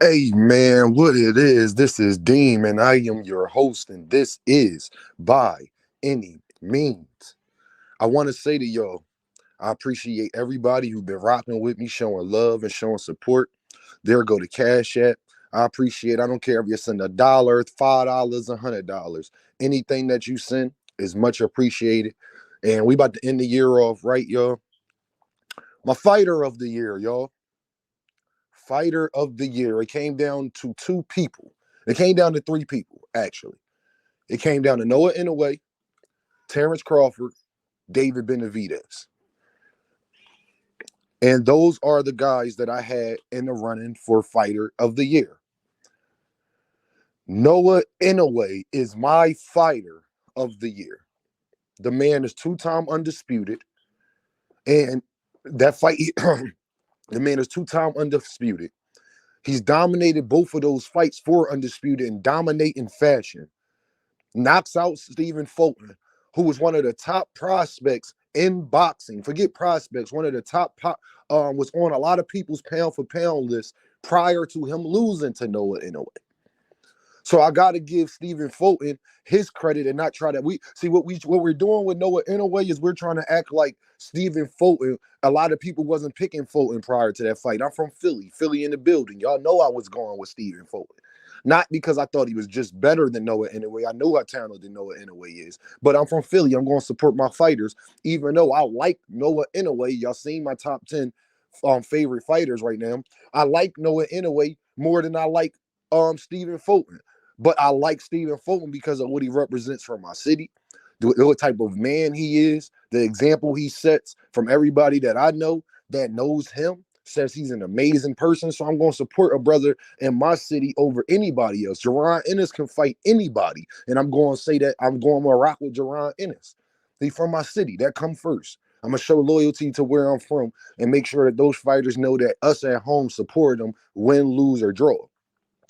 Hey man, what it is? This is Deem, and I am your host, and this is By Any Means. I want to say to y'all, I appreciate everybody who's been rocking with me, showing love and showing support. There go the Cash App. I appreciate. I don't care if you send $1, $5, $100. Anything that you send is much appreciated. And we about to end the year off right, y'all. My fighter of the year, y'all. Fighter of the year. It came down to two people. It came down to three people, actually. It came down to Noah Inoue, Terrence Crawford, David Benavidez. And those are the guys that I had in the running for fighter of the year. Noah Inoue is my fighter of the year. The man is two-time undisputed. And that fight, the man is two-time undisputed. He's dominated both of those fights for undisputed in dominating fashion. Knocks out Stephen Fulton, who was one of the top prospects in boxing. Forget prospects, one of the top was on a lot of people's pound for pound list prior to him losing to Noah Inoue. So I got to give Stephen Fulton his credit and not try to we see what we're doing with Noah Inoue is we're trying to act like Stephen Fulton. A lot of people wasn't picking Fulton prior to that fight. I'm from Philly in the building. Y'all know I was going with Stephen Fulton. Not because I thought he was just better than Noah Inoue. I know how talented Noah Inoue is, but I'm from Philly. I'm going to support my fighters, even though I like Noah Inoue. Y'all seen my top 10 favorite fighters right now. I like Noah Inoue more than I like Stephen Fulton. But I like Stephen Fulton because of what he represents for my city, what type of man he is, the example he sets from everybody that I know that knows him, says he's an amazing person. So I'm going to support a brother in my city over anybody else. Jaron Ennis can fight anybody. And I'm going to say that I'm going to rock with Jaron Ennis. He's from my city. That come first. I'm going to show loyalty to where I'm from and make sure that those fighters know that us at home support them, win, lose, or draw.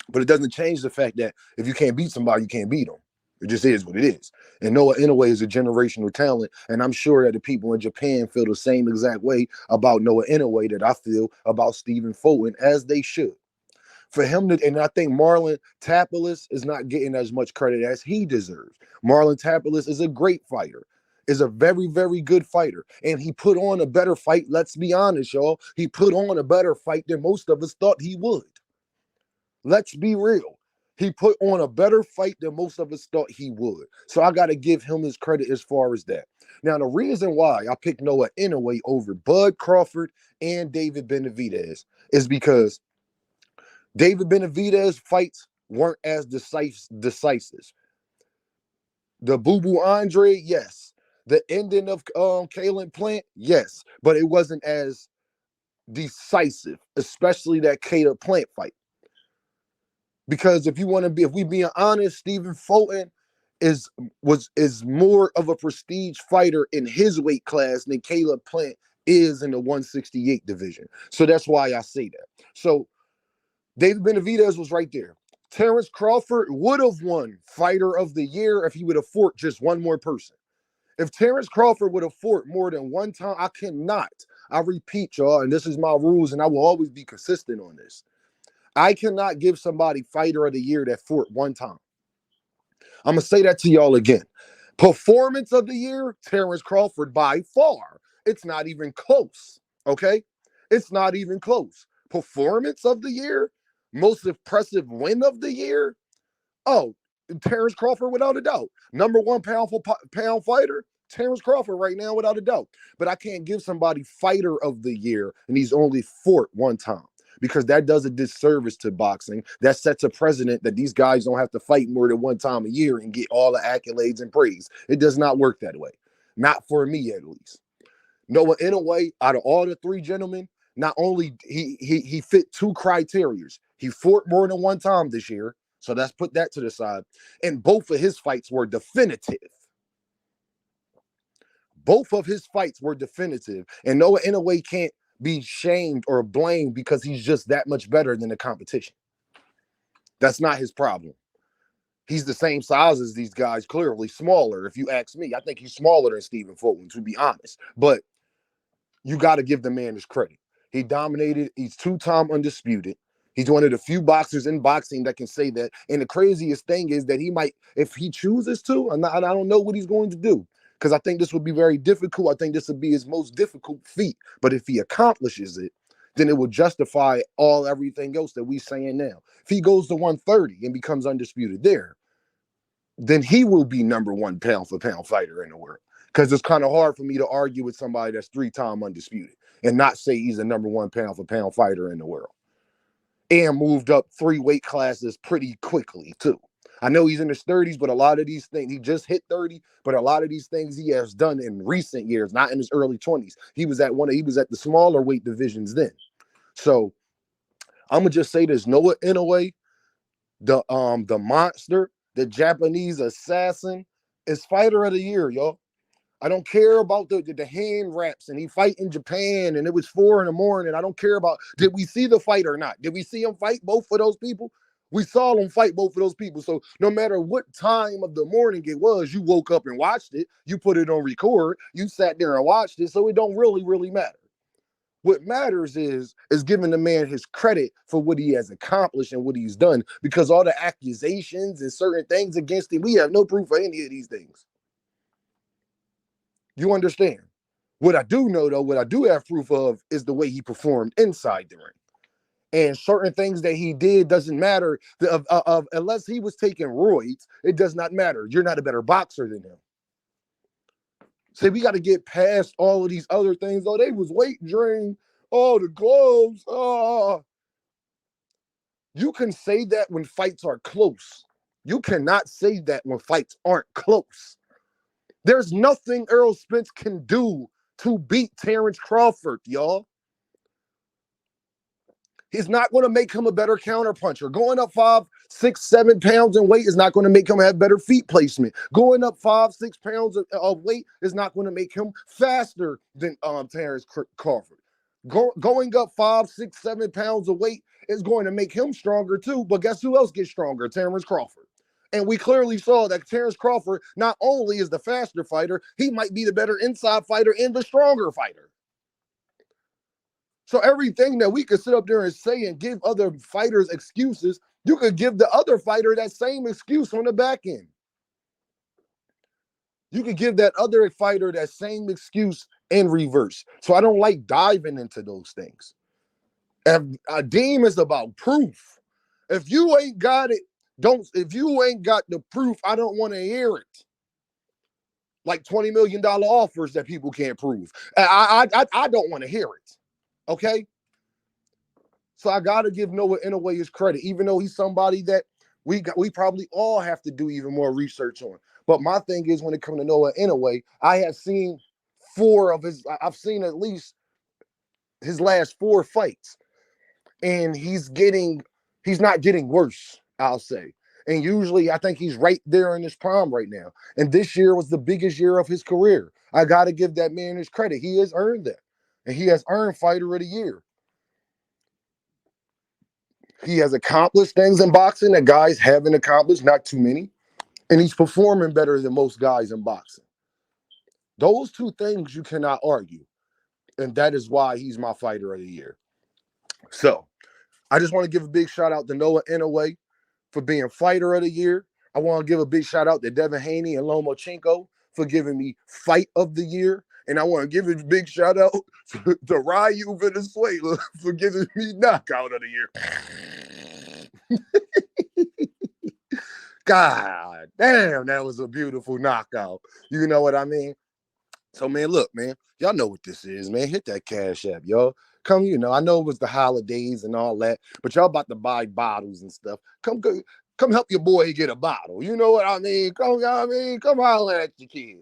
But it doesn't change the fact that if you can't beat somebody, you can't beat them. It just is what it is. And Noah Inoue is a generational talent. And I'm sure that the people in Japan feel the same exact way about Noah Inoue that I feel about Stephen Fulton, as they should. For him to, and I think Marlon Tapoulis is not getting as much credit as he deserves. Marlon Tapoulis is a great fighter, is a very, very good fighter. And he put on a better fight. Let's be honest, y'all. He put on a better fight than most of us thought he would. Let's be real. He put on a better fight than most of us thought he would. So I got to give him his credit as far as that. Now, the reason why I picked Noah Inoue over Bud Crawford and David Benavidez is because David Benavidez fights weren't as decisive. The Boo Boo Andre, yes. The ending of Kalen Plant, yes. But it wasn't as decisive, especially that Caleb Plant fight. Because if we being honest, Stephen Fulton is more of a prestige fighter in his weight class than Caleb Plant is in the 168 division. So that's why I say that. So David Benavidez was right there. Terrence Crawford would have won fighter of the year if he would have fought just one more person. If Terrence Crawford would have fought more than one time, I cannot. I repeat, y'all, and this is my rules, and I will always be consistent on this. I cannot give somebody fighter of the year that fought one time. I'm going to say that to y'all again. Performance of the year, Terrence Crawford by far. It's not even close, okay? It's not even close. Performance of the year, most impressive win of the year, oh, Terrence Crawford without a doubt. Number one pound for pound fighter, Terrence Crawford right now without a doubt. But I can't give somebody fighter of the year and he's only fought one time, because that does a disservice to boxing. That sets a precedent that these guys don't have to fight more than one time a year and get all the accolades and praise. It does not work that way. Not for me, at least. Noah Inoue, out of all the three gentlemen, not only he fit two criteria. He fought more than one time this year, so let's put that to the side. And both of his fights were definitive. Both of his fights were definitive. And Noah Inoue can't be shamed or blamed because he's just that much better than the competition. That's not his problem. He's the same size as these guys, clearly smaller. If you ask me, I think he's smaller than Stephen Fulton, to be honest. But you got to give the man his credit. He dominated. He's two-time undisputed. He's one of the few boxers in boxing that can say that. And the craziest thing is that he might, if he chooses to, I don't know what he's going to do, because I think this would be very difficult. I think this would be his most difficult feat. But if he accomplishes it, then it will justify everything else that we're saying now. If he goes to 130 and becomes undisputed there, then he will be number one pound for pound fighter in the world. Because it's kind of hard for me to argue with somebody that's 3-time undisputed and not say he's a number one pound for pound fighter in the world. And moved up 3 weight classes pretty quickly, too. I know he's in his 30s, but a lot of these things, he just hit 30, but a lot of these things he has done in recent years, not in his early 20s. He was at the smaller weight divisions then. So I'm gonna just say this: Noah Inoue, the monster, the Japanese assassin, is fighter of the year, y'all. I don't care about the hand wraps and he fight in Japan and it was 4 a.m. I don't care about, did we see the fight or not? Did we see him fight both of those people? We saw him fight both of those people. So no matter what time of the morning it was, you woke up and watched it. You put it on record. You sat there and watched it. So it don't really matter. What matters is giving the man his credit for what he has accomplished and what he's done, because all the accusations and certain things against him, we have no proof of any of these things. You understand? What I do know, though, what I do have proof of is the way he performed inside the ring. And certain things that he did doesn't matter. Unless he was taking roids, it does not matter. You're not a better boxer than him. So we got to get past all of these other things. Oh, they was weight drained. Oh, the gloves. Oh. You can say that when fights are close. You cannot say that when fights aren't close. There's nothing Errol Spence can do to beat Terrence Crawford, y'all. He's not going to make him a better counterpuncher. Going up 5, 6, 7 pounds in weight is not going to make him have better feet placement. Going up 5, 6 pounds of weight is not going to make him faster than Terrence Crawford. Going up 5, 6, 7 pounds of weight is going to make him stronger too. But guess who else gets stronger? Terrence Crawford. And we clearly saw that Terrence Crawford not only is the faster fighter, he might be the better inside fighter and the stronger fighter. So everything that we could sit up there and say and give other fighters excuses, you could give the other fighter that same excuse on the back end. You could give that other fighter that same excuse in reverse. So I don't like diving into those things. A Deem is about proof. If you ain't got it, if you ain't got the proof, I don't want to hear it. Like $20 million offers that people can't prove. I don't want to hear it. Okay? So I got to give Noah Inoue his credit, even though he's somebody that we probably all have to do even more research on. But my thing is, when it comes to Noah Inoue, I have seen I've seen at least his last 4 fights. And he's not getting worse, I'll say. And usually I think he's right there in his prime right now. And this year was the biggest year of his career. I got to give that man his credit. He has earned that. And he has earned Fighter of the Year. He has accomplished things in boxing that guys haven't accomplished, not too many. And he's performing better than most guys in boxing. Those 2 things you cannot argue. And that is why he's my Fighter of the Year. So I just want to give a big shout out to Noah Inoue for being Fighter of the Year. I want to give a big shout out to Devin Haney and Lomachenko for giving me Fight of the Year. And I want to give a big shout out to Ryu Venezuela for giving me Knockout of the Year. God damn, that was a beautiful knockout. You know what I mean? So, man, look, man, y'all know what this is, man. Hit that Cash App, y'all. Come, I know it was the holidays and all that, but y'all about to buy bottles and stuff. Come help your boy get a bottle. You know what I mean? Come holler at your kid.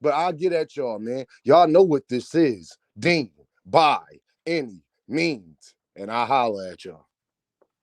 But I'll get at y'all, man. Y'all know what this is. Deem by any means. And I'll holler at y'all.